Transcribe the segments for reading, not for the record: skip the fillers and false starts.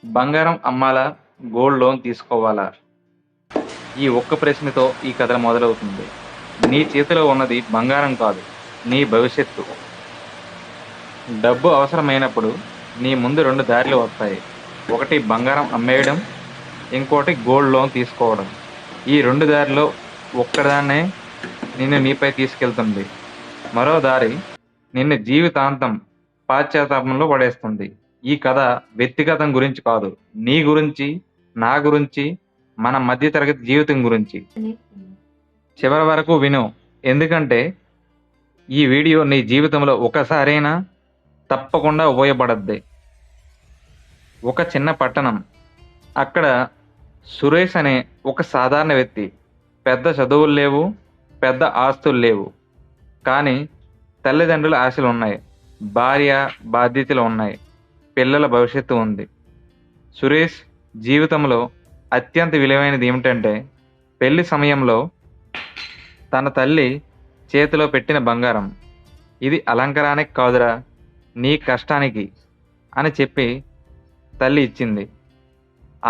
బంగారం అమ్మాలా? Gold loan తీసుకోవాలా? ఈ ఒక్క ప్రశ్నతో ఈ కథ మొదలవుతుంది. నీ చేతిలో ఉన్నది బంగారం కాదు, నీ భవిష్యత్తు. డబ్బు అవసరమైనప్పుడు నీ ముందు 2 దారులు వస్తాయి. ఒకటి బంగారం అమ్మేయడం, ఇంకోటి గోల్డ్ లోన్ తీసుకోవడం. ఈ 2 దారిలో ఒక్కదాన్నే నిన్ను నీపై తీసుకెళ్తుంది. మరో దారి నిన్ను జీవితాంతం పశ్చాత్తాపంలో పడేస్తుంది. ఈ కథ వ్యక్తిగతం గురించి కాదు, నీ గురించి, నా గురించి, మన మధ్యతరగతి జీవితం గురించి. చివరి వరకు విను, ఎందుకంటే ఈ వీడియో నీ జీవితంలో ఒకసారైనా తప్పకుండా ఉపయోగపడద్ది. ఒక చిన్న పట్టణం. అక్కడ సురేష్ అనే ఒక సాధారణ వ్యక్తి. పెద్ద చదువులు లేవు, పెద్ద ఆస్తులు లేవు, కానీ తల్లిదండ్రుల ఆశలు ఉన్నాయి, భార్య బాధ్యతలు ఉన్నాయి, పిల్లల భవిష్యత్తు ఉంది. సురేష్ జీవితంలో అత్యంత విలువైనది ఏమిటంటే పెళ్లి సమయంలో తన తల్లి చేతిలో పెట్టిన బంగారం. ఇది అలంకారానికి కాదురా, నీ కష్టానికి అని చెప్పి తల్లి ఇచ్చింది.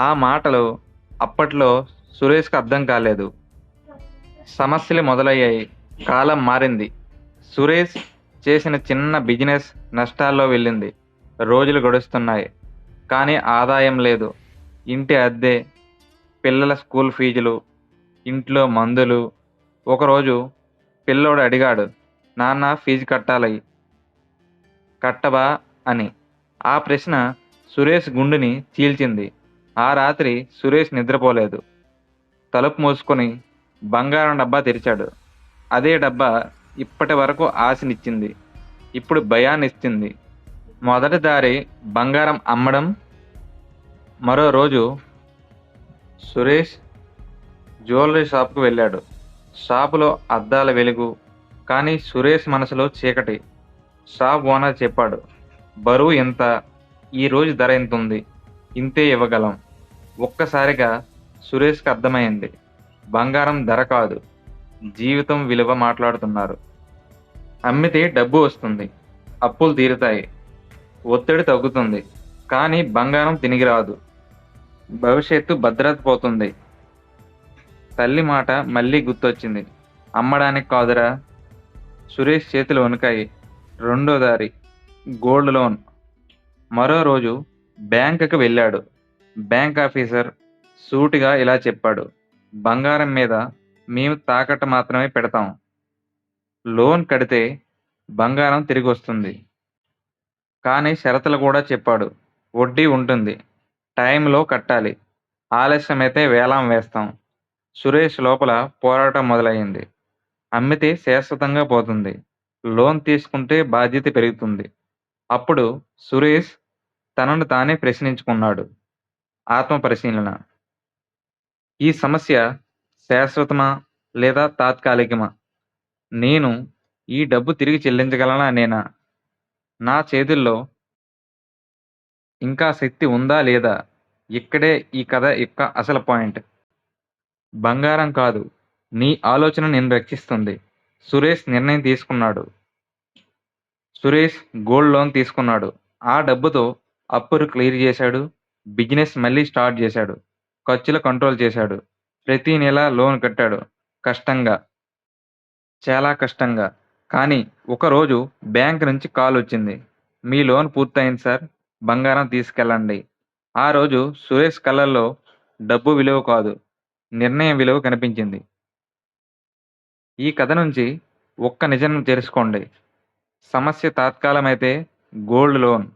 ఆ మాటలు అప్పట్లో సురేష్కి అర్థం కాలేదు. సమస్యలు మొదలయ్యాయి. కాలం మారింది. సురేష్ చేసిన చిన్న బిజినెస్ నష్టాల్లో వెళ్ళింది. రోజులు గడుస్తున్నాయి, కానీ ఆదాయం లేదు. ఇంటి అద్దె, పిల్లల స్కూల్ ఫీజులు, ఇంట్లో మందులు. ఒకరోజు పిల్లోడు అడిగాడు, నాన్న ఫీజు కట్టవా అని. ఆ ప్రశ్న సురేష్ గుండెని చీల్చింది. ఆ రాత్రి సురేష్ నిద్రపోలేదు. తలుపు మూసుకొని బంగారం డబ్బా తెరిచాడు. అదే డబ్బా ఇప్పటి వరకు ఆశనిచ్చింది, ఇప్పుడు భయాన్ని ఇచ్చింది. మొదటి దారి బంగారం అమ్మడం. మరో రోజు సురేష్ జ్యువెలరీ షాప్కు వెళ్ళాడు. షాపులో అద్దాల వెలుగు, కానీ సురేష్ మనసులో చీకటి. షాప్ ఓనర్ చెప్పాడు, బరువు ఎంత, ఈరోజు ధర ఎంత ఉంది, ఇంతే ఇవ్వగలం. ఒక్కసారిగా సురేష్కి అర్థమైంది, బంగారం ధర కాదు, జీవితం విలువ మాట్లాడుతున్నారు. అమ్మితే డబ్బు వస్తుంది, అప్పులు తీరుతాయి, ఒత్తిడి తగ్గుతుంది, కానీ బంగారం తిరిగి రాదు. భవిష్యత్తు భద్రత పోతుంది. తల్లి మాట మళ్ళీ గుర్తొచ్చింది. అమ్మడానికి కాదురా. సురేష్ చేతులు వణికాయి. రెండో దారి గోల్డ్ లోన్. మరో రోజు బ్యాంకుకి వెళ్ళాడు. బ్యాంక్ ఆఫీసర్ సూటిగా ఇలా చెప్పాడు, బంగారం మీద మేము తాకట్టు మాత్రమే పెడతాం. లోన్ కడితే బంగారం తిరిగి వస్తుంది, కానీ షరతులు కూడా చెప్పాడు. వడ్డీ ఉంటుంది, టైంలో కట్టాలి, ఆలస్యమైతే వేలం వేస్తాం. సురేష్ లోపల పోరాటం మొదలైంది. అమ్మితే శాశ్వతంగా పోతుంది, లోన్ తీసుకుంటే బాధ్యత పెరుగుతుంది. అప్పుడు సురేష్ తనను తానే ప్రశ్నించుకున్నాడు. ఆత్మ పరిశీలన. ఈ సమస్య శాశ్వతమా లేదా తాత్కాలికమా? నేను ఈ డబ్బు తిరిగి చెల్లించగలనా నేనా? నా చేతుల్లో ఇంకా శక్తి ఉందా లేదా? ఇక్కడే ఈ కథ యొక్క అసలు పాయింట్. బంగారం కాదు, నీ ఆలోచన నిన్ను రక్షిస్తుంది. సురేష్ నిర్ణయం తీసుకున్నాడు. సురేష్ గోల్డ్ లోన్ తీసుకున్నాడు. ఆ డబ్బుతో అప్పులు క్లియర్ చేశాడు. బిజినెస్ మళ్ళీ స్టార్ట్ చేశాడు. ఖర్చులు కంట్రోల్ చేశాడు. ప్రతి నెల లోన్ కట్టాడు. కష్టంగా, చాలా కష్టంగా. కానీ ఒకరోజు బ్యాంక్ నుంచి కాల్ వచ్చింది. మీ లోన్ పూర్తయింది సార్, బంగారం తీసుకెళ్ళండి. ఆ రోజు సురేష్ కళ్ళల్లో డబ్బు విలువ కాదు, నిర్ణయం విలువ కనిపించింది. ఈ కథ నుంచి ఒక్క నిజం తెలుసుకోండి. సమస్య తాత్కాలమైతే గోల్డ్ లోన్,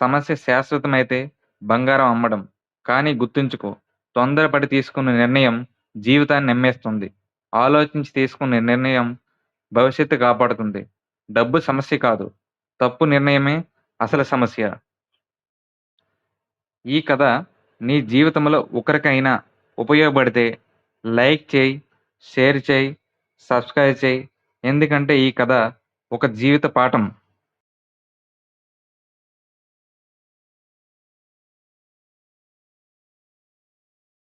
సమస్య శాశ్వతమైతే బంగారం అమ్మడం. కానీ గుర్తుంచుకో, తొందరపడి తీసుకున్న నిర్ణయం జీవితాన్ని నమ్మేస్తుంది. ఆలోచించి తీసుకున్న నిర్ణయం భవిష్యత్తు కాపాడుతుంది. డబ్బు సమస్య కాదు, తప్పు నిర్ణయమే అసలు సమస్య. ఈ కథ నీ జీవితంలో ఒకరికైనా ఉపయోగపడితే లైక్ చేయి, షేర్ చేయి, సబ్స్క్రైబ్ చేయి. ఎందుకంటే ఈ కథ ఒక జీవిత పాఠం.